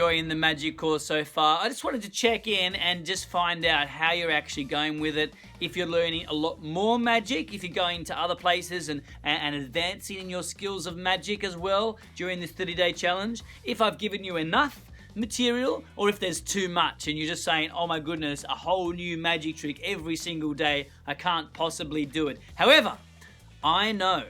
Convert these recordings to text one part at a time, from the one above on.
enjoying the magic course so far. I just wanted to check in and just find out how you're actually going with it. If you're learning a lot more magic, if you're going to other places and advancing in your skills of magic as well during this 30-day challenge. If I've given you enough material, or if there's too much and you're just saying, oh my goodness, a whole new magic trick every single day, I can't possibly do it. However, I know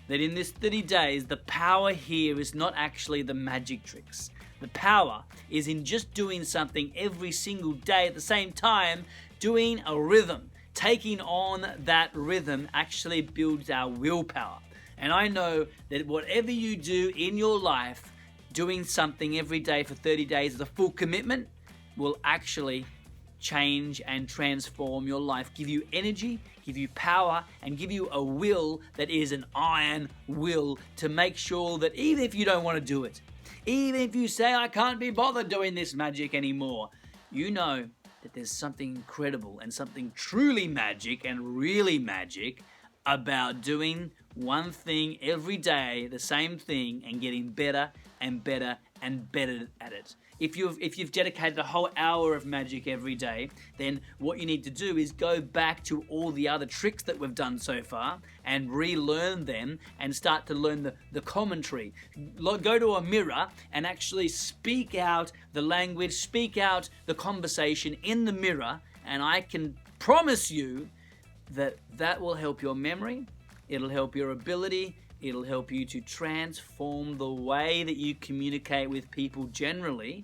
that in this 30 days, the power here is not actually the magic tricks. The power is in just doing something every single day at the same time, doing a rhythm. Taking on that rhythm actually builds our willpower. And I know that whatever you do in your life, doing something every day for 30 days as a full commitment will actually change and transform your life, give you energy, give you power, and give you a will that is an iron will to make sure that even if you don't want to do it, even if you say, I can't be bothered doing this magic anymore, you know that there's something incredible and something truly magic and really magic about doing one thing every day, the same thing, and getting better and better and better at it. If you've dedicated a whole hour of magic every day, then what you need to do is go back to all the other tricks that we've done so far and relearn them and start to learn the commentary. Go to a mirror and actually speak out the language, speak out the conversation in the mirror, and I can promise you that will help your memory, it'll help your ability, it'll help you to transform the way that you communicate with people generally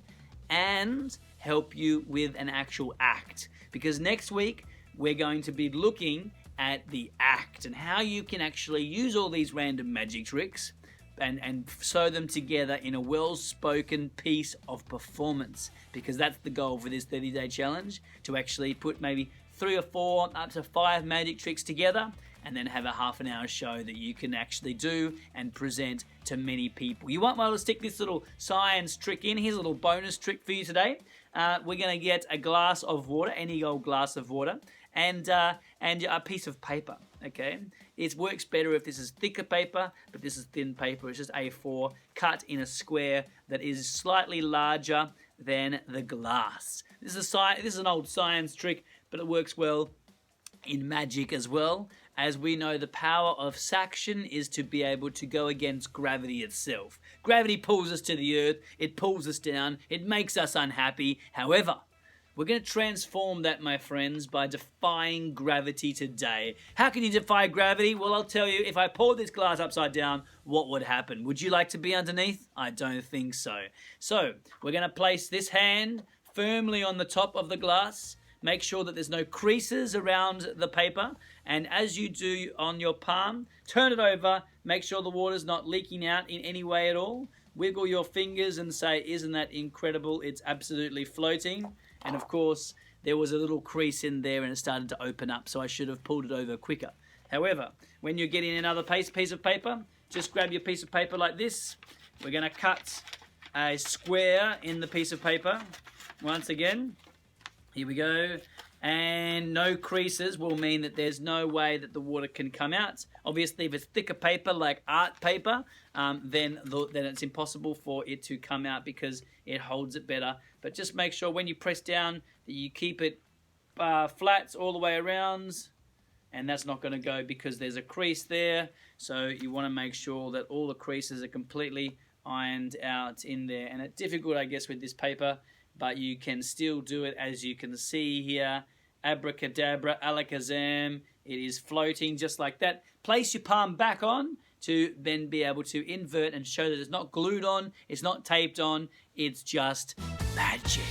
and help you with an actual act. Because next week, we're going to be looking at the act and how you can actually use all these random magic tricks and sew them together in a well-spoken piece of performance. Because that's the goal for this 30-day challenge, to actually put maybe 3 or 4 up to 5 magic tricks together and then have a half an hour show that you can actually do and present to many people. You won't be able to stick this little science trick in. Here's a little bonus trick for you today. We're going to get a glass of water, any old glass of water, and a piece of paper, okay? It works better if this is thicker paper, but this is thin paper. It's just A4 cut in a square that is slightly larger than the glass. This is an old science trick, but it works well in magic as well. As we know, the power of suction is to be able to go against gravity itself. Gravity pulls us to the earth, it pulls us down, it makes us unhappy. However, we're going to transform that, my friends, by defying gravity today. How can you defy gravity? Well, I'll tell you, if I poured this glass upside down, what would happen? Would you like to be underneath? I don't think so. So, we're going to place this hand firmly on the top of the glass. Make sure that there's no creases around the paper. And as you do on your palm, turn it over. Make sure the water's not leaking out in any way at all. Wiggle your fingers and say, isn't that incredible? It's absolutely floating. And of course, there was a little crease in there and it started to open up, so I should have pulled it over quicker. However, when you're getting another piece of paper, just grab your piece of paper like this. We're going to cut a square in the piece of paper. Once again, here we go. And no creases will mean that there's no way that the water can come out. Obviously, if it's thicker paper like art paper, then it's impossible for it to come out because it holds it better. But just make sure when you press down that you keep it flat all the way around. And that's not going to go because there's a crease there. So you want to make sure that all the creases are completely ironed out in there. And it's difficult, I guess, with this paper, but you can still do it, as you can see here. Abracadabra, alakazam. It is floating just like that. Place your palm back on to then be able to invert and show that it's not glued on, it's not taped on, it's just magic.